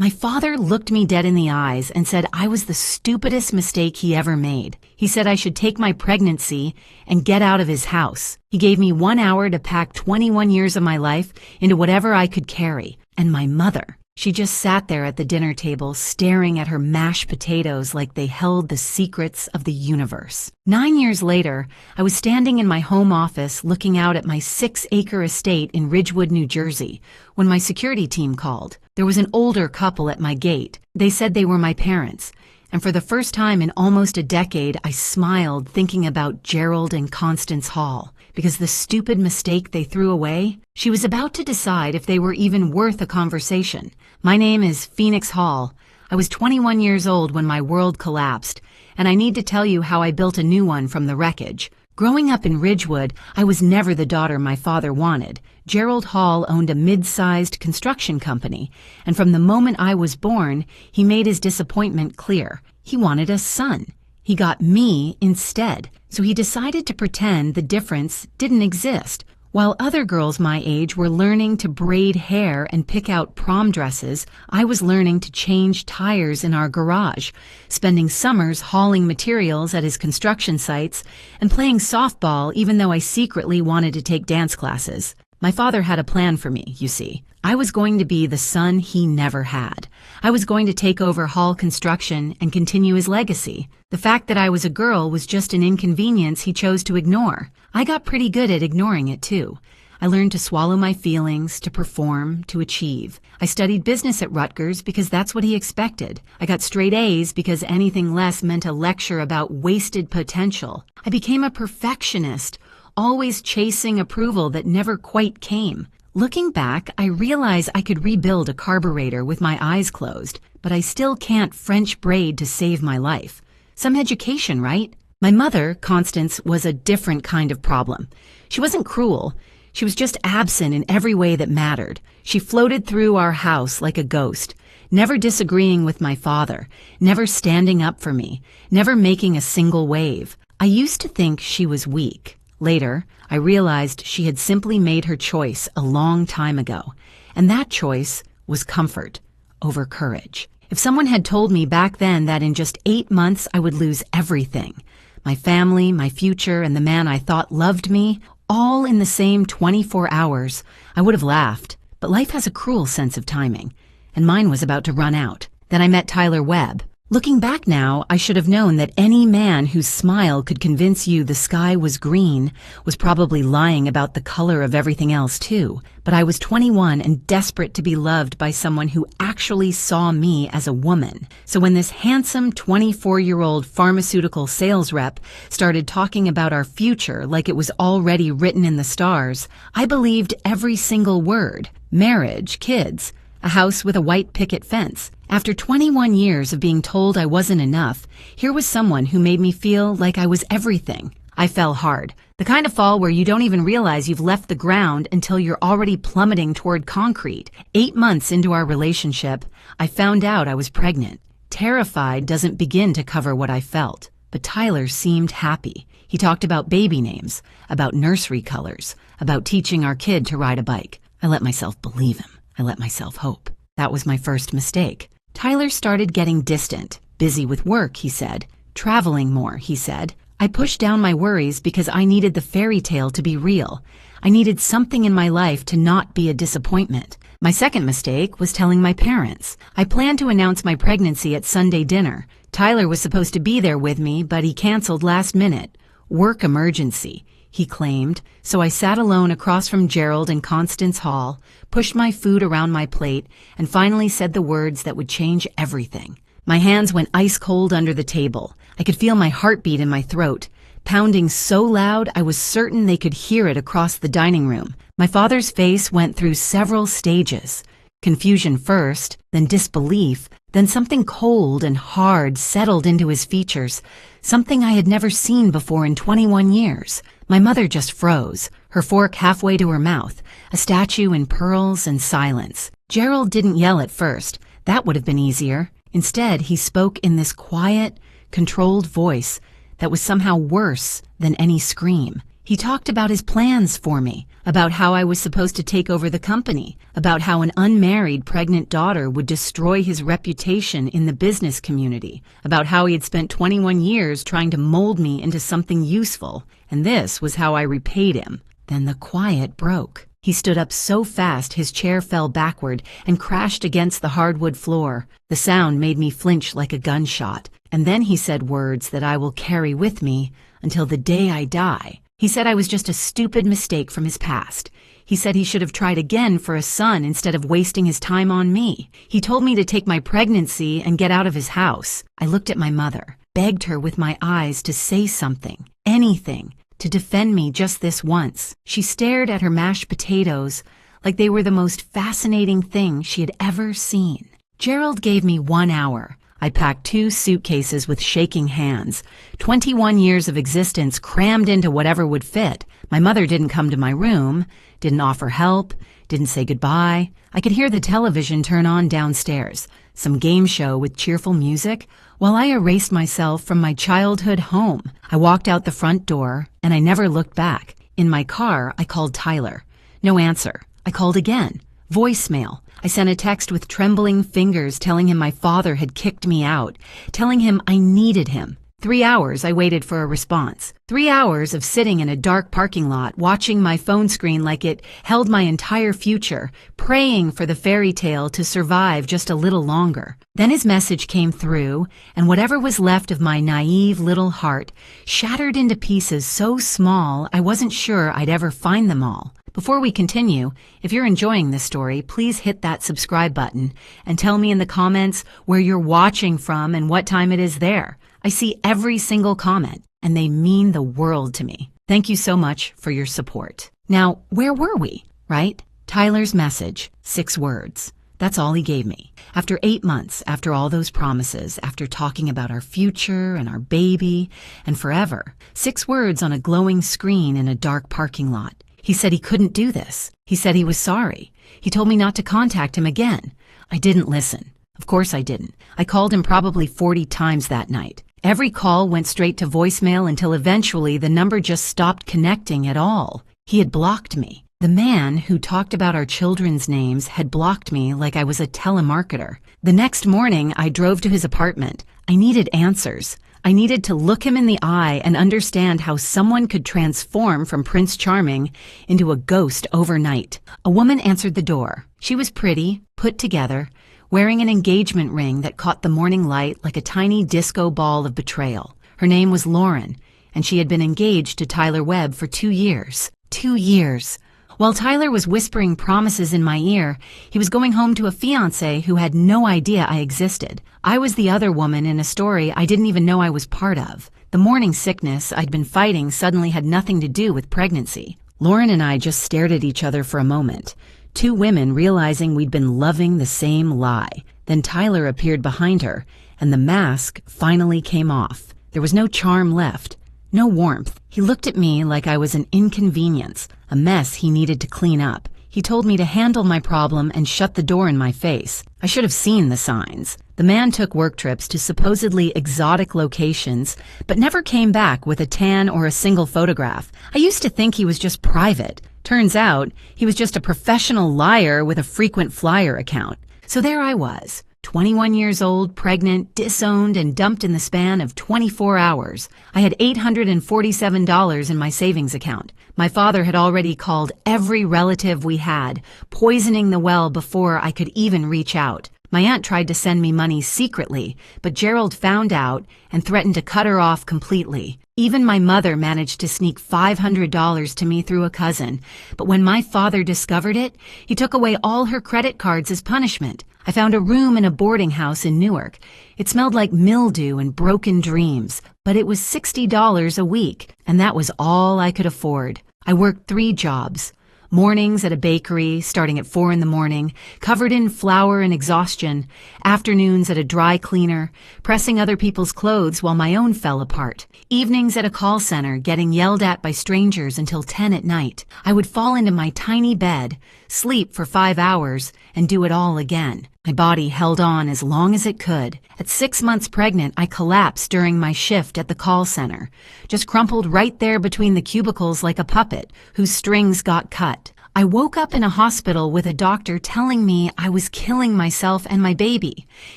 My father looked me dead in the eyes and said I was the stupidest mistake he ever made. He said I should take my pregnancy and get out of his house. He gave me 1 hour to pack 21 years of my life into whatever I could carry. And my mother, she just sat there at the dinner table staring at her mashed potatoes like they held the secrets of the universe. 9 years later, I was standing in my home office looking out at my 6-acre estate in Ridgewood, New Jersey, when my security team called. There was an older couple at my gate. They said they were my parents. And for the first time in almost a decade, I smiled thinking about Gerald and Constance Hall. Because the stupid mistake they threw away, she was about to decide if they were even worth a conversation. My name is Phoenix Hall. I was 21 years old when my world collapsed, and I need to tell you how I built a new one from the wreckage. Growing up in Ridgewood, I was never the daughter my father wanted. Gerald Hall owned a mid-sized construction company, and from the moment I was born, he made his disappointment clear. He wanted a son. He got me instead, so he decided to pretend the difference didn't exist. While other girls my age were learning to braid hair and pick out prom dresses, I was learning to change tires in our garage, spending summers hauling materials at his construction sites, and playing softball even though I secretly wanted to take dance classes. My father had a plan for me, you see. I was going to be the son he never had. I was going to take over Hall Construction and continue his legacy. The fact that I was a girl was just an inconvenience he chose to ignore. I got pretty good at ignoring it, too. I learned to swallow my feelings, to perform, to achieve. I studied business at Rutgers because that's what he expected. I got straight A's because anything less meant a lecture about wasted potential. I became a perfectionist, always chasing approval that never quite came. Looking back, I realize I could rebuild a carburetor with my eyes closed, but I still can't French braid to save my life. Some education, right? My mother, Constance, was a different kind of problem. She wasn't cruel. She was just absent in every way that mattered. She floated through our house like a ghost, never disagreeing with my father, never standing up for me, never making a single wave. I used to think she was weak. Later, I realized she had simply made her choice a long time ago, and that choice was comfort over courage. If someone had told me back then that in just 8 months I would lose everything, my family, my future, and the man I thought loved me, all in the same 24 hours, I would have laughed. But life has a cruel sense of timing, and mine was about to run out. Then I met Tyler Webb. Looking back now, I should have known that any man whose smile could convince you the sky was green was probably lying about the color of everything else too. But I was 21 and desperate to be loved by someone who actually saw me as a woman. So when this handsome 24-year-old pharmaceutical sales rep started talking about our future like it was already written in the stars, I believed every single word. Marriage, kids, a house with a white picket fence. After 21 years of being told I wasn't enough, here was someone who made me feel like I was everything. I fell hard. The kind of fall where you don't even realize you've left the ground until you're already plummeting toward concrete. 8 months into our relationship, I found out I was pregnant. Terrified doesn't begin to cover what I felt. But Tyler seemed happy. He talked about baby names, about nursery colors, about teaching our kid to ride a bike. I let myself believe him. I let myself hope. That was my first mistake. Tyler started getting distant. Busy with work, he said. Traveling more, he said. I pushed down my worries because I needed the fairy tale to be real. I needed something in my life to not be a disappointment. My second mistake was telling my parents. I planned to announce my pregnancy at Sunday dinner. Tyler was supposed to be there with me, but he canceled last minute. Work emergency, he claimed, so I sat alone across from Gerald and Constance Hall, pushed my food around my plate, and finally said the words that would change everything. My hands went ice cold under the table. I could feel my heartbeat in my throat, pounding so loud I was certain they could hear it across the dining room. My father's face went through several stages. Confusion first, then disbelief, then something cold and hard settled into his features, something I had never seen before in 21 years. My mother just froze, her fork halfway to her mouth, a statue in pearls and silence. Gerald didn't yell at first. That would have been easier. Instead, he spoke in this quiet, controlled voice that was somehow worse than any scream. He talked about his plans for me, about how I was supposed to take over the company, about how an unmarried pregnant daughter would destroy his reputation in the business community, about how he had spent 21 years trying to mold me into something useful, and this was how I repaid him. Then the quiet broke. He stood up so fast his chair fell backward and crashed against the hardwood floor. The sound made me flinch like a gunshot, and then he said words that I will carry with me until the day I die. He said I was just a stupid mistake from his past. He said he should have tried again for a son instead of wasting his time on me. He told me to take my pregnancy and get out of his house. I looked at my mother, begged her with my eyes to say something, anything, to defend me just this once. She stared at her mashed potatoes like they were the most fascinating thing she had ever seen. Gerald gave me 1 hour. I packed 2 suitcases with shaking hands. 21 years of existence crammed into whatever would fit. My mother didn't come to my room, didn't offer help, didn't say goodbye. I could hear the television turn on downstairs, some game show with cheerful music, while I erased myself from my childhood home. I walked out the front door, and I never looked back. In my car, I called Tyler. No answer. I called again. Voicemail. I sent a text with trembling fingers telling him my father had kicked me out, telling him I needed him. 3 hours I waited for a response. 3 hours of sitting in a dark parking lot, watching my phone screen like it held my entire future, praying for the fairy tale to survive just a little longer. Then his message came through, and whatever was left of my naive little heart shattered into pieces so small I wasn't sure I'd ever find them all. Before we continue, if you're enjoying this story, please hit that subscribe button and tell me in the comments where you're watching from and what time it is there. I see every single comment, and they mean the world to me. Thank you so much for your support. Now, where were we, right? Tyler's message, 6 words. That's all he gave me. After 8 months, after all those promises, after talking about our future and our baby and forever, 6 words on a glowing screen in a dark parking lot. He said he couldn't do this. He said he was sorry. He told me not to contact him again. I didn't listen. Of course I didn't. I called him probably 40 times that night. Every call went straight to voicemail until eventually the number just stopped connecting at all. He had blocked me. The man who talked about our children's names had blocked me like I was a telemarketer. The next morning, I drove to his apartment. I needed answers. I needed to look him in the eye and understand how someone could transform from Prince Charming into a ghost overnight. A woman answered the door. She was pretty, put together, wearing an engagement ring that caught the morning light like a tiny disco ball of betrayal. Her name was Lauren, and she had been engaged to Tyler Webb for 2 years. 2 years. While Tyler was whispering promises in my ear, he was going home to a fiancé who had no idea I existed. I was the other woman in a story I didn't even know I was part of. The morning sickness I'd been fighting suddenly had nothing to do with pregnancy. Lauren and I just stared at each other for a moment. 2 women realizing we'd been loving the same lie. Then Tyler appeared behind her, and the mask finally came off. There was no charm left. No warmth. He looked at me like I was an inconvenience, a mess he needed to clean up. He told me to handle my problem and shut the door in my face. I should have seen the signs. The man took work trips to supposedly exotic locations, but never came back with a tan or a single photograph. I used to think he was just private. Turns out, he was just a professional liar with a frequent flyer account. So there I was. 21 years old, pregnant, disowned, and dumped in the span of 24 hours. I had $847 in my savings account. My father had already called every relative we had, poisoning the well before I could even reach out. My aunt tried to send me money secretly, but Gerald found out and threatened to cut her off completely. Even my mother managed to sneak $500 to me through a cousin, but when my father discovered it, he took away all her credit cards as punishment. I found a room in a boarding house in Newark. It smelled like mildew and broken dreams, but it was $60 a week, and that was all I could afford. I worked 3 jobs. Mornings at a bakery, starting at 4 in the morning, covered in flour and exhaustion. Afternoons at a dry cleaner, pressing other people's clothes while my own fell apart. Evenings at a call center, getting yelled at by strangers until 10 at night. I would fall into my tiny bed, sleep for 5 hours, and do it all again. My body held on as long as it could. At 6 months pregnant, I collapsed during my shift at the call center, just crumpled right there between the cubicles like a puppet whose strings got cut. I woke up in a hospital with a doctor telling me I was killing myself and my baby.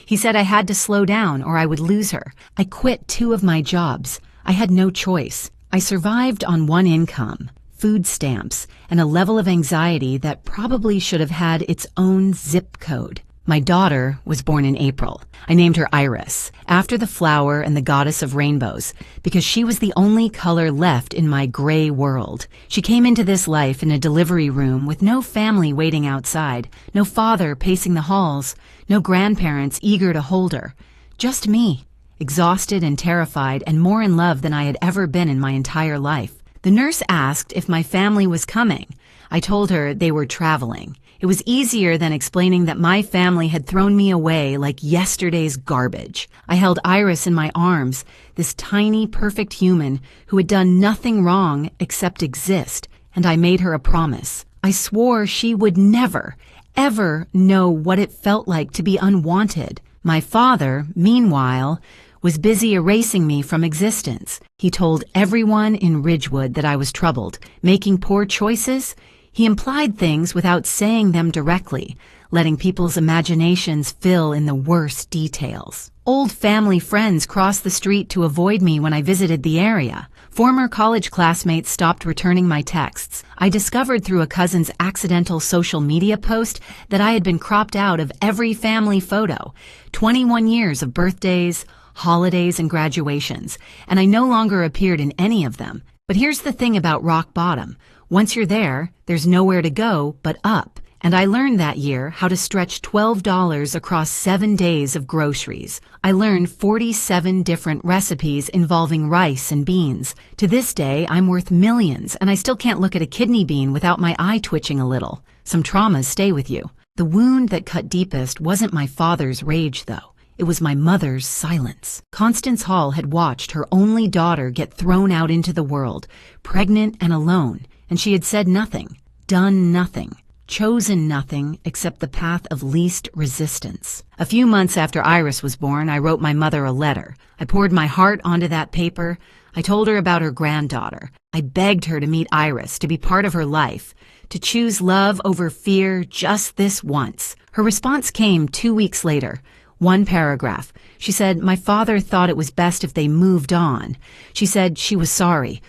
He said I had to slow down or I would lose her. I quit 2 of my jobs. I had no choice. I survived on one income, food stamps, and a level of anxiety that probably should have had its own zip code. My daughter was born in April. I named her Iris, after the flower and the goddess of rainbows, because she was the only color left in my gray world. She came into this life in a delivery room with no family waiting outside, no father pacing the halls, no grandparents eager to hold her. Just me, exhausted and terrified and more in love than I had ever been in my entire life. The nurse asked if my family was coming. I told her they were traveling. It was easier than explaining that my family had thrown me away like yesterday's garbage. I held Iris in my arms, this tiny, perfect human who had done nothing wrong except exist, and I made her a promise. I swore she would never, ever know what it felt like to be unwanted. My father, meanwhile, was busy erasing me from existence. He told everyone in Ridgewood that I was troubled, making poor choices. He implied things without saying them directly, letting people's imaginations fill in the worst details. Old family friends crossed the street to avoid me when I visited the area. Former college classmates stopped returning my texts. I discovered through a cousin's accidental social media post that I had been cropped out of every family photo, 21 years of birthdays, holidays, and graduations, and I no longer appeared in any of them. But here's the thing about rock bottom. Once you're there, there's nowhere to go but up. And I learned that year how to stretch $12 across 7 days of groceries. I learned 47 different recipes involving rice and beans. To this day, I'm worth millions, and I still can't look at a kidney bean without my eye twitching a little. Some traumas stay with you. The wound that cut deepest wasn't my father's rage, though. It was my mother's silence. Constance Hall had watched her only daughter get thrown out into the world, pregnant and alone. And she had said nothing, done nothing, chosen nothing except the path of least resistance. A few months after Iris was born, I wrote my mother a letter. I poured my heart onto that paper. I told her about her granddaughter. I begged her to meet Iris, to be part of her life, to choose love over fear just this once. Her response came 2 weeks later. 1 paragraph. She said, "My father thought it was best if they moved on." She said she was sorry.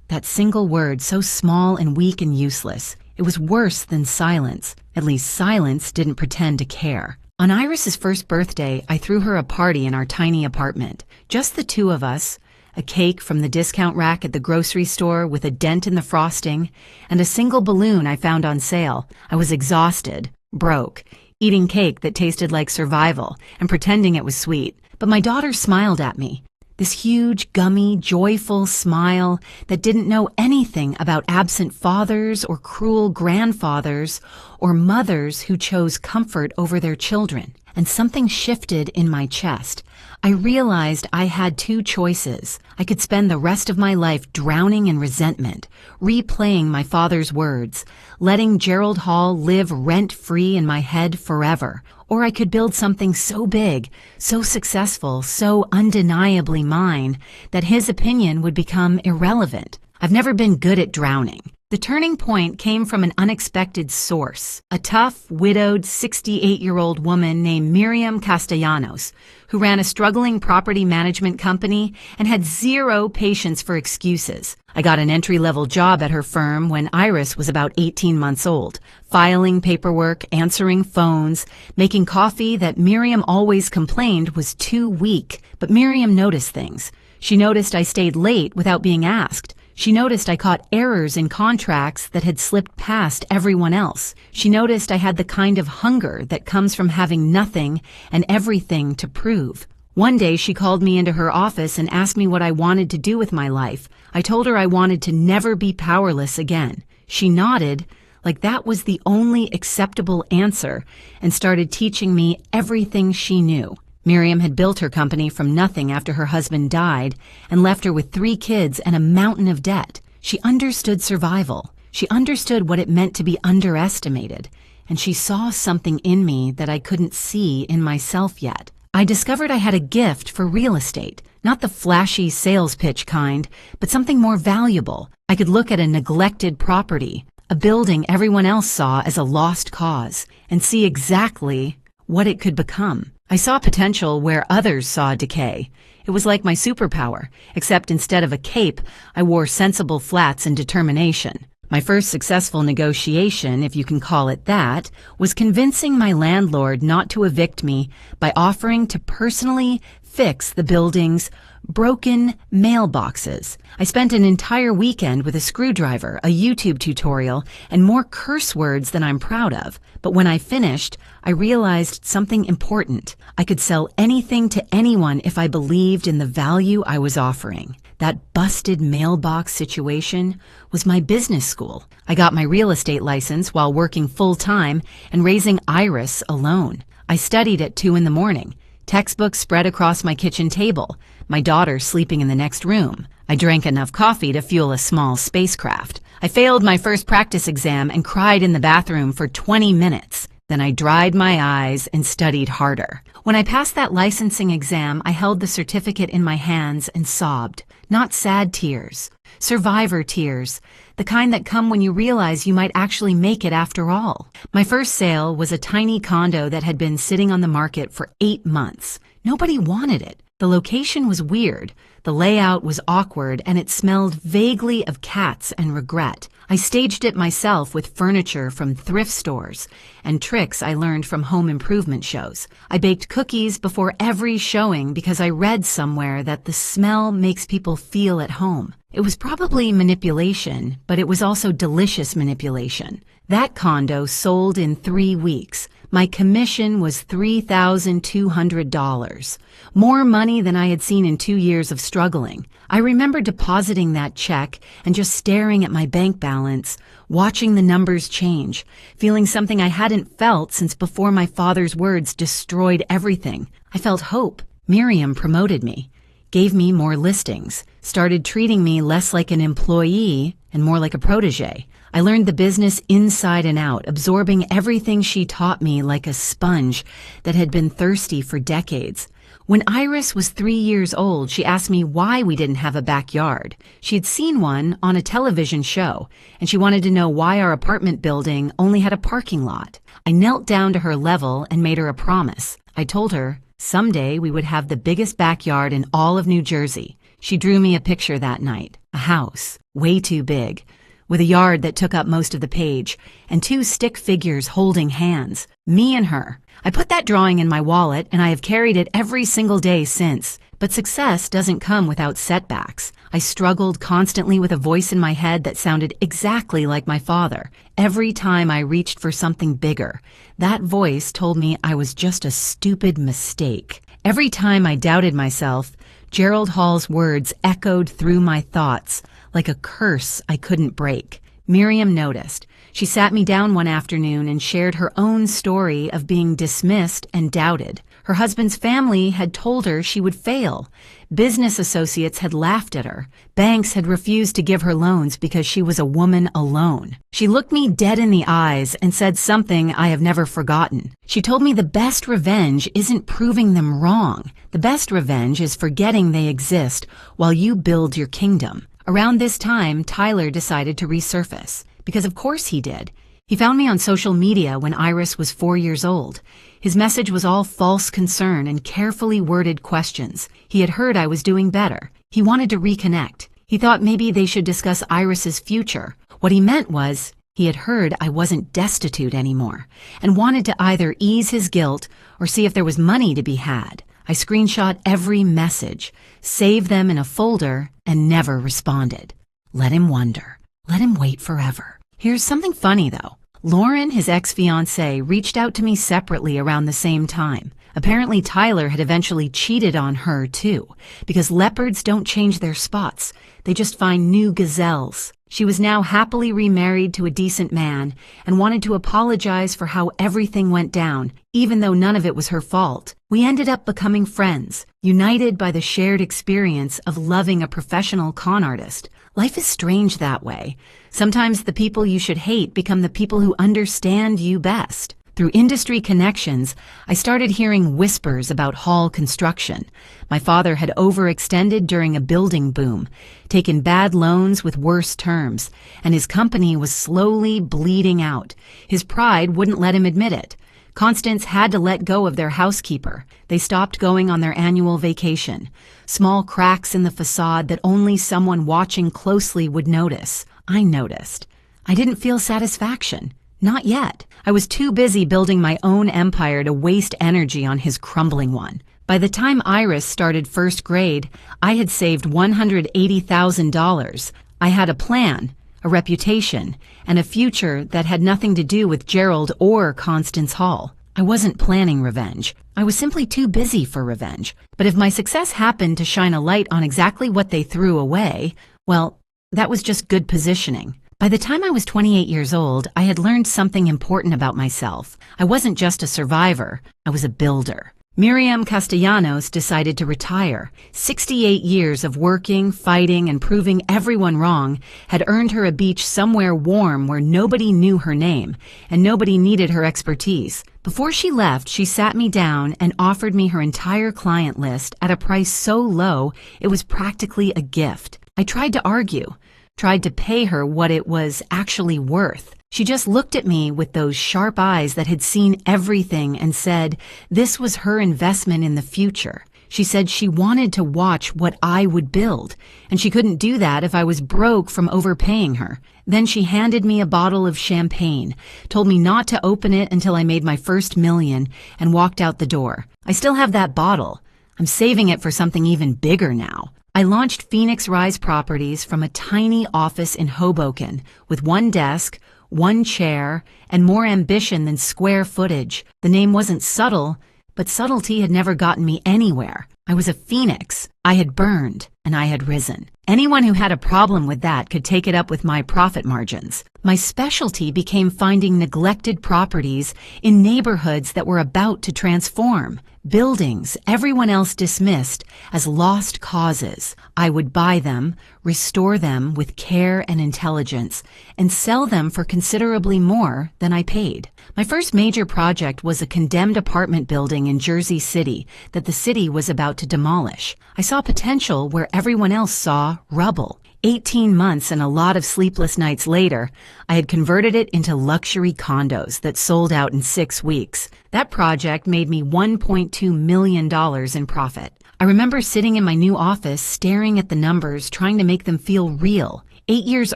That single word, so small and weak and useless. It was worse than silence. At least silence didn't pretend to care. On Iris's first birthday, I threw her a party in our tiny apartment. Just the 2 of us, a cake from the discount rack at the grocery store with a dent in the frosting, and a single balloon I found on sale. I was exhausted, broke, eating cake that tasted like survival and pretending it was sweet. But my daughter smiled at me. This huge, gummy, joyful smile that didn't know anything about absent fathers or cruel grandfathers or mothers who chose comfort over their children. And something shifted in my chest. I realized I had 2 choices. I could spend the rest of my life drowning in resentment, replaying my father's words, letting Gerald Hall live rent-free in my head forever. Or I could build something so big, so successful, so undeniably mine, that his opinion would become irrelevant. I've never been good at drowning. The turning point came from an unexpected source, a tough, widowed, 68-year-old woman named Miriam Castellanos, who ran a struggling property management company and had 0 patience for excuses. I got an entry-level job at her firm when Iris was about 18 months old, filing paperwork, answering phones, making coffee that Miriam always complained was too weak. But Miriam noticed things. She noticed I stayed late without being asked. She noticed I caught errors in contracts that had slipped past everyone else. She noticed I had the kind of hunger that comes from having nothing and everything to prove. One day she called me into her office and asked me what I wanted to do with my life. I told her I wanted to never be powerless again. She nodded, like that was the only acceptable answer, and started teaching me everything she knew. Miriam had built her company from nothing after her husband died and left her with 3 kids and a mountain of debt. She understood survival. She understood what it meant to be underestimated. and she saw something in me that I couldn't see in myself yet. I discovered I had a gift for real estate, not the flashy sales pitch kind, but something more valuable. I could look at a neglected property, a building everyone else saw as a lost cause, and see exactly what it could become. I saw potential where others saw decay. It was like my superpower, except instead of a cape, I wore sensible flats and determination. My first successful negotiation, if you can call it that, was convincing my landlord not to evict me by offering to personally fix the building's broken mailboxes. I spent an entire weekend with a screwdriver, a YouTube tutorial, and more curse words than I'm proud of. But when I finished, I realized something important. I could sell anything to anyone if I believed in the value I was offering. That busted mailbox situation was my business school. I got my real estate license while working full-time and raising Iris alone. I studied at 2 a.m, textbooks spread across my kitchen table, my daughter sleeping in the next room. I drank enough coffee to fuel a small spacecraft. I failed my first practice exam and cried in the bathroom for 20 minutes. Then I dried my eyes and studied harder. When I passed that licensing exam, I held the certificate in my hands and sobbed. Not sad tears, survivor tears, the kind that come when you realize you might actually make it after all. My first sale was a tiny condo that had been sitting on the market for 8 months. Nobody wanted it. The location was weird, the layout was awkward, and it smelled vaguely of cats and regret. I staged it myself with furniture from thrift stores and tricks I learned from home improvement shows. I baked cookies before every showing because I read somewhere that the smell makes people feel at home. It was probably manipulation, but it was also delicious manipulation. That condo sold in 3 weeks. My commission was $3,200, more money than I had seen in 2 years of struggling. I remember depositing that check and just staring at my bank balance, watching the numbers change, feeling something I hadn't felt since before my father's words destroyed everything. I felt hope. Miriam promoted me, gave me more listings, started treating me less like an employee and more like a protege. I learned the business inside and out, absorbing everything she taught me like a sponge that had been thirsty for decades. When Iris was 3 years old, she asked me why we didn't have a backyard. She had seen one on a television show, and she wanted to know why our apartment building only had a parking lot. I knelt down to her level and made her a promise. I told her someday we would have the biggest backyard in all of New Jersey. She drew me a picture that night, a house, way too big, with a yard that took up most of the page, and 2 stick figures holding hands, me and her. I put that drawing in my wallet, and I have carried it every single day since. But success doesn't come without setbacks. I struggled constantly with a voice in my head that sounded exactly like my father. Every time I reached for something bigger, that voice told me I was just a stupid mistake. Every time I doubted myself, Gerald Hall's words echoed through my thoughts like a curse I couldn't break. Miriam noticed. She sat me down one afternoon and shared her own story of being dismissed and doubted. Her husband's family had told her she would fail. Business associates had laughed at her. Banks had refused to give her loans because she was a woman alone. She looked me dead in the eyes and said something I have never forgotten. She told me the best revenge isn't proving them wrong. The best revenge is forgetting they exist while you build your kingdom. Around this time, Tyler decided to resurface. Because of course he did. He found me on social media when Iris was 4 years old. His message was all false concern and carefully worded questions. He had heard I was doing better. He wanted to reconnect. He thought maybe they should discuss Iris's future. What he meant was, he had heard I wasn't destitute anymore and wanted to either ease his guilt or see if there was money to be had. I screenshot every message, saved them in a folder, and never responded. Let him wonder. Let him wait forever. Here's something funny, though. Lauren, his ex-fiancée, reached out to me separately around the same time. Apparently, Tyler had eventually cheated on her, too, because leopards don't change their spots. They just find new gazelles. She was now happily remarried to a decent man and wanted to apologize for how everything went down, even though none of it was her fault. We ended up becoming friends, united by the shared experience of loving a professional con artist. Life is strange that way. Sometimes the people you should hate become the people who understand you best. Through industry connections, I started hearing whispers about hall construction. My father had overextended during a building boom, taken bad loans with worse terms, and his company was slowly bleeding out. His pride wouldn't let him admit it. Constance had to let go of their housekeeper. They stopped going on their annual vacation. Small cracks in the facade that only someone watching closely would notice. I noticed. I didn't feel satisfaction. Not yet. I was too busy building my own empire to waste energy on his crumbling one. By the time Iris started first grade, I had saved $180,000. I had a plan, a reputation, and a future that had nothing to do with Gerald or Constance Hall. I wasn't planning revenge. I was simply too busy for revenge. But if my success happened to shine a light on exactly what they threw away, well, that was just good positioning. By the time I was 28 years old, I had learned something important about myself. I wasn't just a survivor, I was a builder. Miriam Castellanos decided to retire. 68 years of working, fighting, and proving everyone wrong had earned her a beach somewhere warm where nobody knew her name, and nobody needed her expertise. Before she left, she sat me down and offered me her entire client list at a price so low it was practically a gift. I tried to argue. Tried to pay her what it was actually worth. She just looked at me with those sharp eyes that had seen everything and said this was her investment in the future. She said she wanted to watch what I would build, and she couldn't do that if I was broke from overpaying her. Then she handed me a bottle of champagne, told me not to open it until I made my first million, and walked out the door. I still have that bottle. I'm saving it for something even bigger now. I launched Phoenix Rise Properties from a tiny office in Hoboken with one desk, one chair, and more ambition than square footage. The name wasn't subtle, but subtlety had never gotten me anywhere. I was a phoenix. I had burned, and I had risen. Anyone who had a problem with that could take it up with my profit margins. My specialty became finding neglected properties in neighborhoods that were about to transform. Buildings everyone else dismissed as lost causes. I would buy them, restore them with care and intelligence, and sell them for considerably more than I paid. My first major project was a condemned apartment building in Jersey City that the city was about to demolish. I saw potential where everyone else saw rubble. 18 months and a lot of sleepless nights later, I had converted it into luxury condos that sold out in 6 weeks. That project made me $1.2 million in profit. I remember sitting in my new office staring at the numbers, trying to make them feel real. 8 years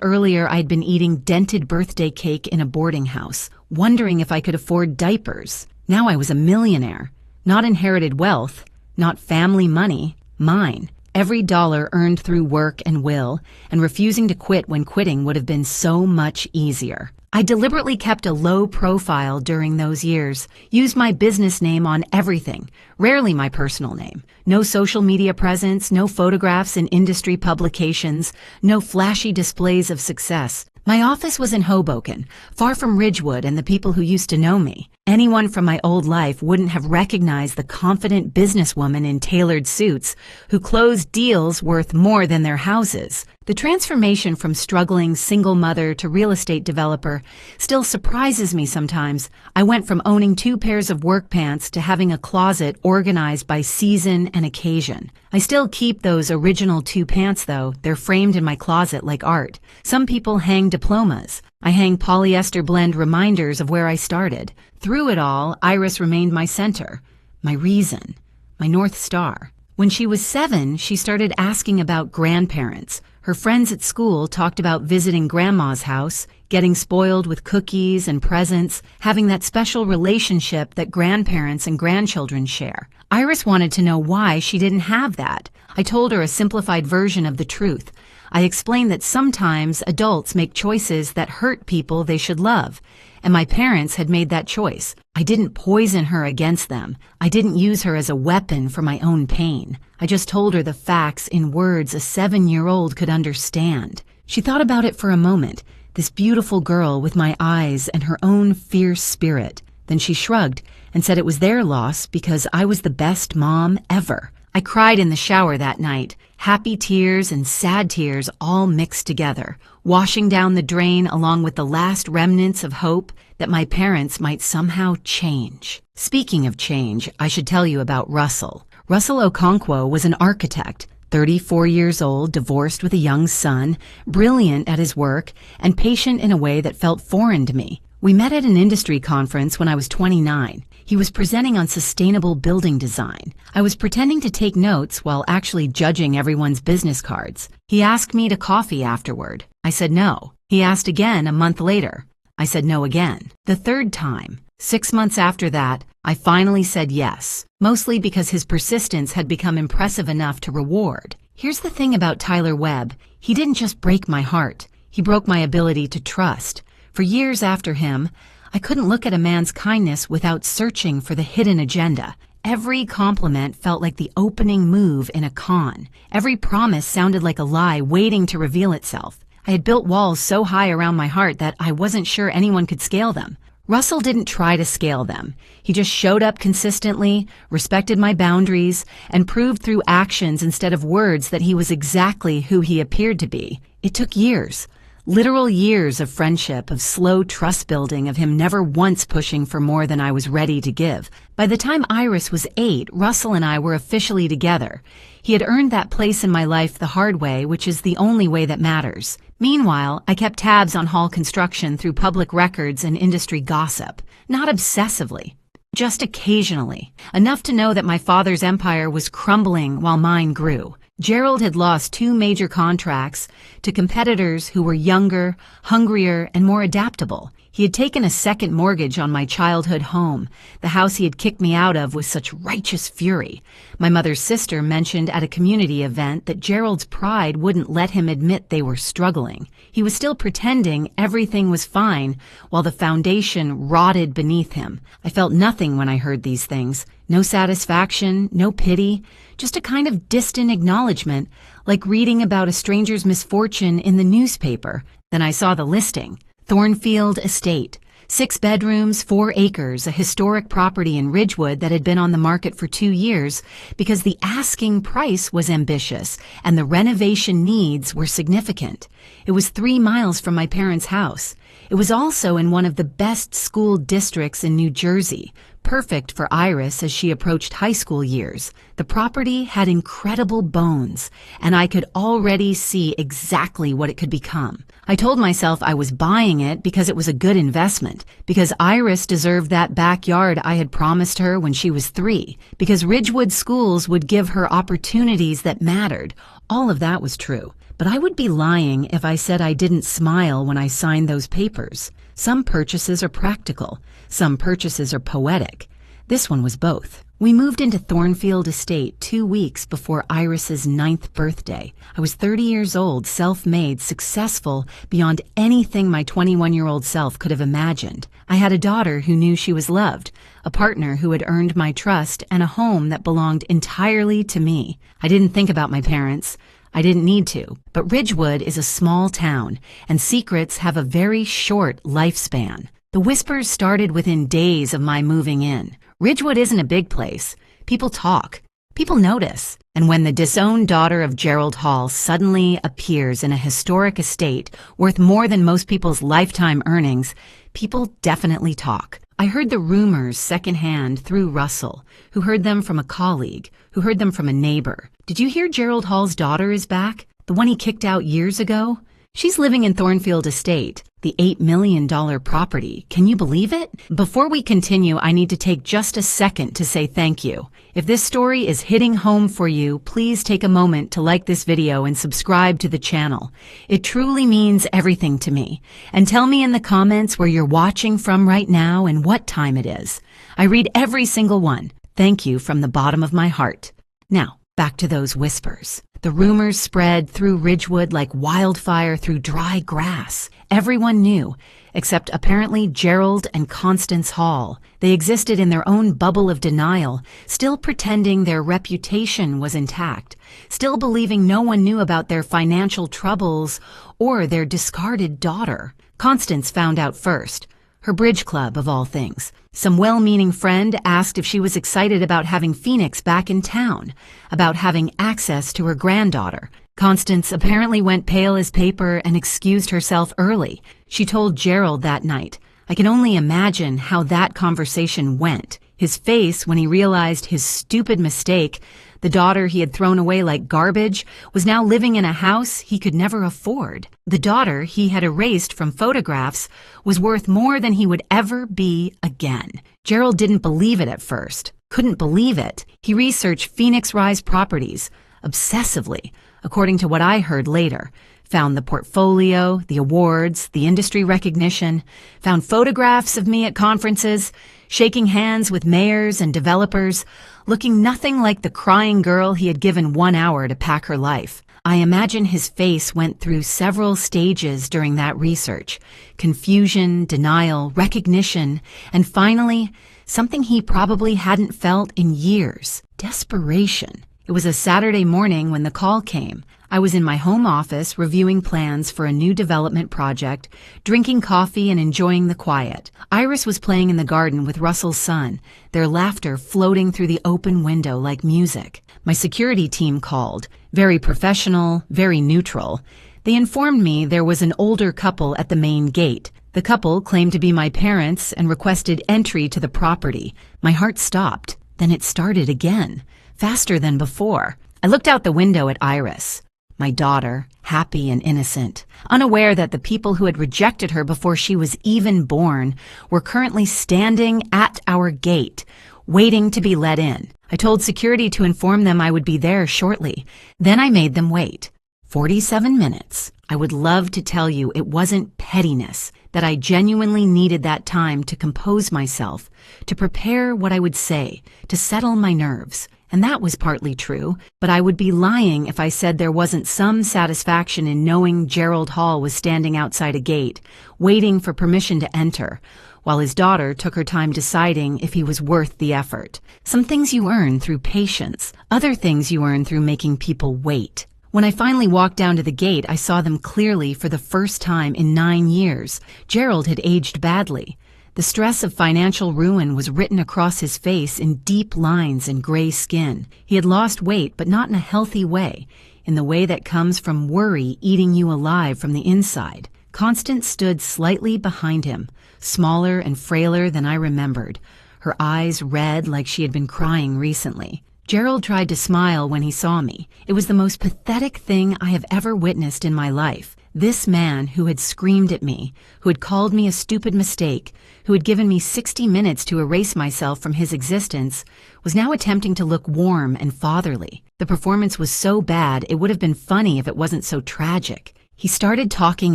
earlier, I'd been eating dented birthday cake in a boarding house, wondering if I could afford diapers. Now I was a millionaire. Not inherited wealth, not family money, mine. Every dollar earned through work and will, and refusing to quit when quitting would have been so much easier. I deliberately kept a low profile during those years, used my business name on everything, rarely my personal name. No social media presence, no photographs in industry publications, no flashy displays of success. My office was in Hoboken, far from Ridgewood and the people who used to know me. Anyone from my old life wouldn't have recognized the confident businesswoman in tailored suits who closed deals worth more than their houses. The transformation from struggling single mother to real estate developer still surprises me sometimes. I went from owning 2 pairs of work pants to having a closet organized by season and occasion. I still keep those original 2 pants though. They're framed in my closet like art. Some people hang diplomas. I hang polyester blend reminders of where I started. Through it all, Iris remained my center, my reason, my North Star. When she was 7, she started asking about grandparents. Her friends at school talked about visiting grandma's house, getting spoiled with cookies and presents, having that special relationship that grandparents and grandchildren share. Iris wanted to know why she didn't have that. I told her a simplified version of the truth. I explained that sometimes adults make choices that hurt people they should love, and my parents had made that choice. I didn't poison her against them. I didn't use her as a weapon for my own pain. I just told her the facts in words a 7-year-old could understand. She thought about it for a moment, this beautiful girl with my eyes and her own fierce spirit. Then she shrugged and said it was their loss because I was the best mom ever. I cried in the shower that night, happy tears and sad tears all mixed together, washing down the drain along with the last remnants of hope that my parents might somehow change. Speaking of change, I should tell you about Russell. Russell Okonkwo was an architect, 34 years old, divorced with a young son, brilliant at his work, and patient in a way that felt foreign to me. We met at an industry conference when I was 29. He was presenting on sustainable building design. I was pretending to take notes while actually judging everyone's business cards. He asked me to coffee afterward. I said no. He asked again a month later. I said no again. The third time, 6 months after that, I finally said yes, mostly because his persistence had become impressive enough to reward. Here's the thing about Tyler Webb. He didn't just break my heart. He broke my ability to trust. For years after him, I couldn't look at a man's kindness without searching for the hidden agenda. Every compliment felt like the opening move in a con. Every promise sounded like a lie waiting to reveal itself. I had built walls so high around my heart that I wasn't sure anyone could scale them. Russell didn't try to scale them. He just showed up consistently, respected my boundaries, and proved through actions instead of words that he was exactly who he appeared to be. It took years. Literal years of friendship, of slow trust building, of him never once pushing for more than I was ready to give. By the time Iris was 8, Russell and I were officially together. He had earned that place in my life the hard way, which is the only way that matters. Meanwhile, I kept tabs on Hall Construction through public records and industry gossip. Not obsessively, just occasionally. Enough to know that my father's empire was crumbling while mine grew. Gerald had lost 2 major contracts to competitors who were younger, hungrier, and more adaptable. He had taken a second mortgage on my childhood home, the house he had kicked me out of with such righteous fury. My mother's sister mentioned at a community event that Gerald's pride wouldn't let him admit they were struggling. He was still pretending everything was fine while the foundation rotted beneath him. I felt nothing when I heard these things. No satisfaction, no pity, just a kind of distant acknowledgement, like reading about a stranger's misfortune in the newspaper. Then I saw the listing. Thornfield Estate, 6 bedrooms, 4 acres, a historic property in Ridgewood that had been on the market for 2 years because the asking price was ambitious and the renovation needs were significant. It was 3 miles from my parents' house. It was also in one of the best school districts in New Jersey, perfect for Iris as she approached high school years. The property had incredible bones, and I could already see exactly what it could become. I told myself I was buying it because it was a good investment, because Iris deserved that backyard I had promised her when she was 3, because Ridgewood schools would give her opportunities that mattered. All of that was true. But I would be lying if I said I didn't smile when I signed those papers. Some purchases are practical. Some purchases are poetic. This one was both. We moved into Thornfield Estate 2 weeks before Iris's 9th birthday. I was 30 years old, self-made, successful beyond anything my 21-year-old self could have imagined. I had a daughter who knew she was loved, a partner who had earned my trust, and a home that belonged entirely to me. I didn't think about my parents. I didn't need to, but Ridgewood is a small town, and secrets have a very short lifespan. The whispers started within days of my moving in. Ridgewood isn't a big place. People talk. People notice. And when the disowned daughter of Gerald Hall suddenly appears in a historic estate worth more than most people's lifetime earnings, people definitely talk. I heard the rumors secondhand through Russell, who heard them from a colleague, who heard them from a neighbor. Did you hear Gerald Hall's daughter is back? The one he kicked out years ago? She's living in Thornfield Estate, the $8 million property. Can you believe it? Before we continue, I need to take just a second to say thank you. If this story is hitting home for you, please take a moment to like this video and subscribe to the channel. It truly means everything to me. And tell me in the comments where you're watching from right now and what time it is. I read every single one. Thank you from the bottom of my heart. Now, back to those whispers. The rumors spread through Ridgewood like wildfire through dry grass. Everyone knew, except apparently Gerald and Constance Hall. They existed in their own bubble of denial, still pretending their reputation was intact, still believing no one knew about their financial troubles or their discarded daughter. Constance found out first. her bridge club of all things. Some well-meaning friend asked if she was excited about having Phoenix back in town, about having access to her granddaughter. Constance apparently went pale as paper and excused herself early. She told Gerald that night, "I can only imagine how that conversation went." His face when he realized his stupid mistake, the daughter he had thrown away like garbage, was now living in a house he could never afford. The daughter he had erased from photographs was worth more than he would ever be again. Gerald didn't believe it at first, couldn't believe it. He researched Phoenix Rise properties obsessively, according to what I heard later. Found the portfolio, the awards, the industry recognition, found photographs of me at conferences, shaking hands with mayors and developers, looking nothing like the crying girl he had given 1 hour to pack her life. I imagine his face went through several stages during that research: confusion, denial, recognition, and finally, something he probably hadn't felt in years: desperation. It was a Saturday morning when the call came. I was in my home office reviewing plans for a new development project, drinking coffee and enjoying the quiet. Iris was playing in the garden with Russell's son, their laughter floating through the open window like music. My security team called, very professional, very neutral. They informed me there was an older couple at the main gate. The couple claimed to be my parents and requested entry to the property. My heart stopped. Then it started again, faster than before. I looked out the window at Iris, my daughter, happy and innocent, unaware that the people who had rejected her before she was even born were currently standing at our gate, waiting to be let in. I told security to inform them I would be there shortly. Then I made them wait. 47 minutes. I would love to tell you it wasn't pettiness, that I genuinely needed that time to compose myself, to prepare what I would say, to settle my nerves. And that was partly true, but I would be lying if I said there wasn't some satisfaction in knowing Gerald Hall was standing outside a gate, waiting for permission to enter, while his daughter took her time deciding if he was worth the effort. Some things you earn through patience, other things you earn through making people wait. When I finally walked down to the gate, I saw them clearly for the first time in 9 years. Gerald had aged badly. The stress of financial ruin was written across his face in deep lines and gray skin. He had lost weight, but not in a healthy way, in the way that comes from worry eating you alive from the inside. Constance stood slightly behind him, smaller and frailer than I remembered, her eyes red like she had been crying recently. Gerald tried to smile when he saw me. It was the most pathetic thing I have ever witnessed in my life. This man who had screamed at me, who had called me a stupid mistake, who had given me 60 minutes to erase myself from his existence, was now attempting to look warm and fatherly. The performance was so bad it would have been funny if it wasn't so tragic. He started talking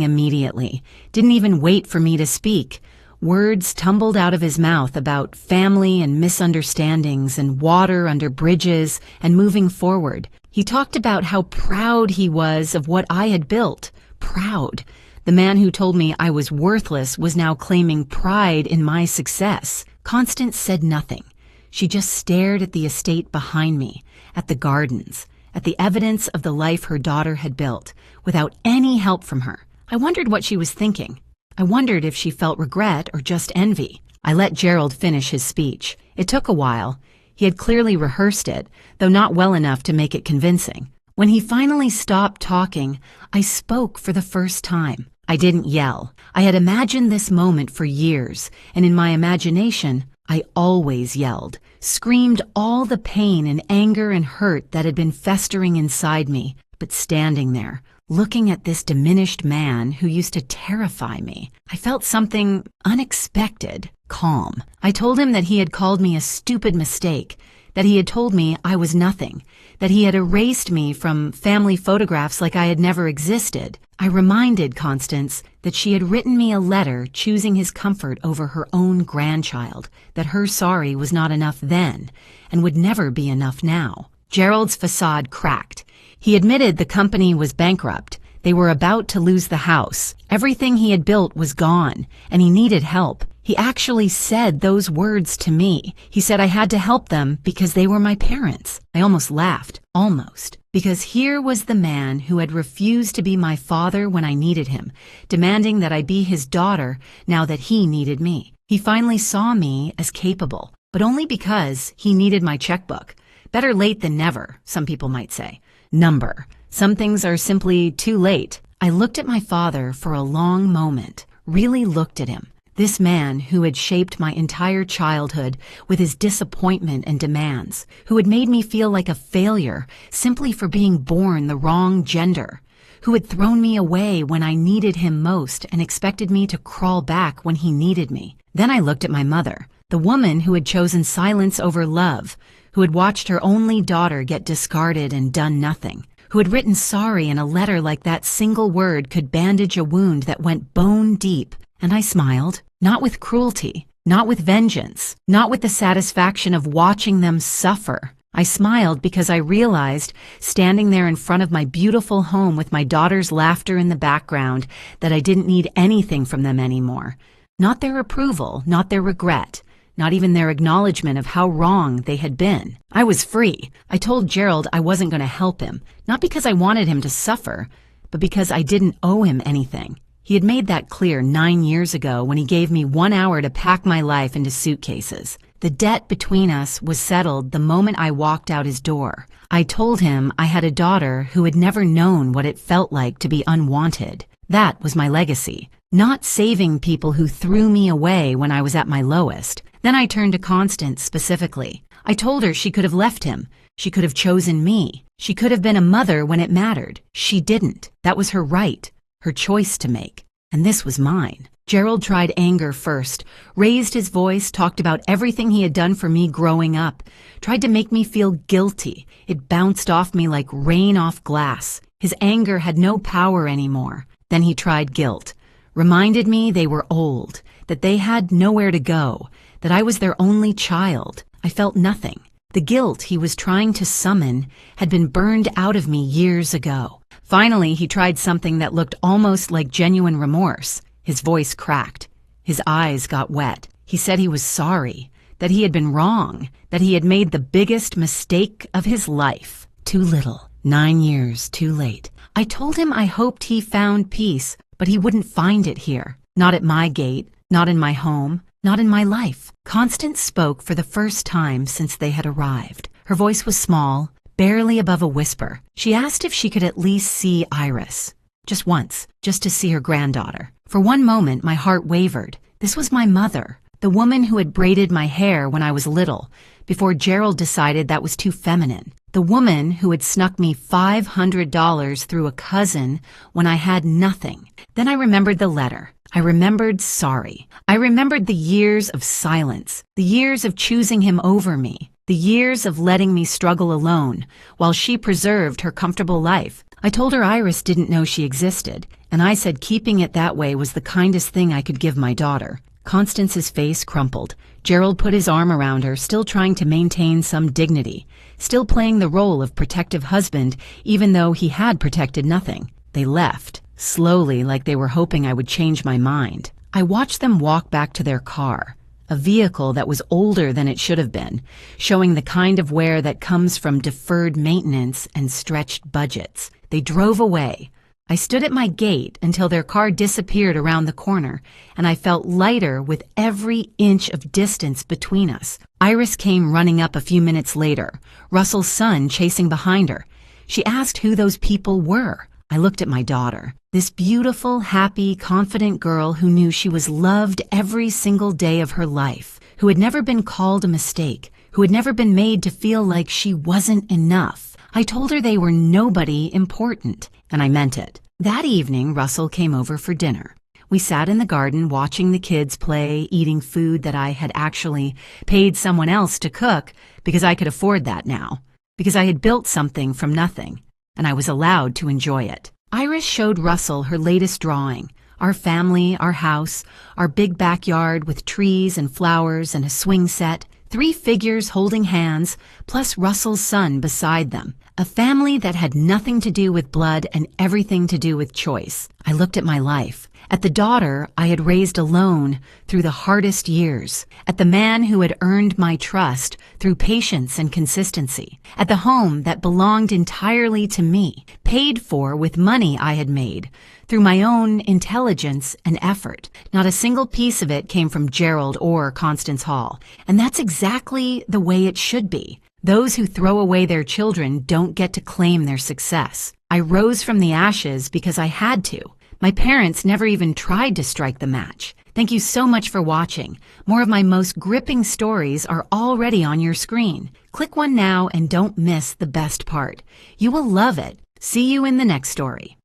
immediately, didn't even wait for me to speak. Words tumbled out of his mouth about family and misunderstandings and water under bridges and moving forward. He talked about how proud he was of what I had built. Proud. The man who told me I was worthless was now claiming pride in my success. Constance said nothing. She just stared at the estate behind me, at the gardens, at the evidence of the life her daughter had built, without any help from her. I wondered what she was thinking. I wondered if she felt regret or just envy. I let Gerald finish his speech. It took a while. He had clearly rehearsed it, though not well enough to make it convincing. When he finally stopped talking, I spoke for the first time. I didn't yell. I had imagined this moment for years, and in my imagination, I always yelled, screamed all the pain and anger and hurt that had been festering inside me, but standing there, looking at this diminished man who used to terrify me, I felt something unexpected, calm. I told him that he had called me a stupid mistake, that he had told me I was nothing, that he had erased me from family photographs like I had never existed. I reminded Constance that she had written me a letter choosing his comfort over her own grandchild, that her sorry was not enough then and would never be enough now. Gerald's facade cracked. He admitted the company was bankrupt. They were about to lose the house. Everything he had built was gone, and he needed help. He actually said those words to me. He said I had to help them because they were my parents. I almost laughed. Almost. Because here was the man who had refused to be my father when I needed him, demanding that I be his daughter now that he needed me. He finally saw me as capable, but only because he needed my checkbook. Better late than never, some people might say. Number. Some things are simply too late. I looked at my father for a long moment, really looked at him. This man who had shaped my entire childhood with his disappointment and demands, who had made me feel like a failure simply for being born the wrong gender, who had thrown me away when I needed him most and expected me to crawl back when he needed me. Then I looked at my mother, the woman who had chosen silence over love, who had watched her only daughter get discarded and done nothing, who had written sorry in a letter like that single word could bandage a wound that went bone deep. And I smiled, not with cruelty, not with vengeance, not with the satisfaction of watching them suffer. I smiled because I realized, standing there in front of my beautiful home with my daughter's laughter in the background, that I didn't need anything from them anymore. Not their approval, not their regret, not even their acknowledgement of how wrong they had been. I was free. I told Gerald I wasn't going to help him, not because I wanted him to suffer, but because I didn't owe him anything. He had made that clear 9 years ago when he gave me 1 hour to pack my life into suitcases. The debt between us was settled the moment I walked out his door. I told him I had a daughter who had never known what it felt like to be unwanted. That was my legacy, not saving people who threw me away when I was at my lowest. Then I turned to Constance specifically. I told her she could have left him. She could have chosen me. She could have been a mother when it mattered. She didn't. That was her right. Her choice to make, and this was mine. Gerald tried anger first, raised his voice, talked about everything he had done for me growing up, tried to make me feel guilty. It bounced off me like rain off glass. His anger had no power anymore. Then he tried guilt, reminded me they were old, that they had nowhere to go, that I was their only child. I felt nothing. The guilt he was trying to summon had been burned out of me years ago. Finally, he tried something that looked almost like genuine remorse. His voice cracked. His eyes got wet. He said he was sorry, that he had been wrong, that he had made the biggest mistake of his life. Too little. 9 years too late. I told him I hoped he found peace, but he wouldn't find it here. Not at my gate, not in my home, not in my life. Constance spoke for the first time since they had arrived. Her voice was small, barely above a whisper. She asked if she could at least see Iris. Just once, just to see her granddaughter. For one moment, my heart wavered. This was my mother, the woman who had braided my hair when I was little, before Gerald decided that was too feminine. The woman who had snuck me $500 through a cousin when I had nothing. Then I remembered the letter. I remembered sorry. I remembered the years of silence, the years of choosing him over me. The years of letting me struggle alone, while she preserved her comfortable life. I told her Iris didn't know she existed, and I said keeping it that way was the kindest thing I could give my daughter. Constance's face crumpled. Gerald put his arm around her, still trying to maintain some dignity, still playing the role of protective husband, even though he had protected nothing. They left, slowly, like they were hoping I would change my mind. I watched them walk back to their car. A vehicle that was older than it should have been, showing the kind of wear that comes from deferred maintenance and stretched budgets. They drove away. I stood at my gate until their car disappeared around the corner, and I felt lighter with every inch of distance between us. Iris came running up a few minutes later, Russell's son chasing behind her. She asked who those people were. I looked at my daughter, this beautiful, happy, confident girl who knew she was loved every single day of her life, who had never been called a mistake, who had never been made to feel like she wasn't enough. I told her they were nobody important, and I meant it. That evening, Russell came over for dinner. We sat in the garden watching the kids play, eating food that I had actually paid someone else to cook because I could afford that now, because I had built something from nothing, and I was allowed to enjoy it. Iris showed Russell her latest drawing, our family, our house, our big backyard with trees and flowers and a swing set, 3 figures holding hands, plus Russell's son beside them. A family that had nothing to do with blood and everything to do with choice. I looked at my life, at the daughter I had raised alone through the hardest years, at the man who had earned my trust through patience and consistency, at the home that belonged entirely to me, paid for with money I had made, through my own intelligence and effort. Not a single piece of it came from Gerald or Constance Hall, and that's exactly the way it should be. Those who throw away their children don't get to claim their success. I rose from the ashes because I had to. My parents never even tried to strike the match. Thank you so much for watching. More of my most gripping stories are already on your screen. Click one now and don't miss the best part. You will love it. See you in the next story.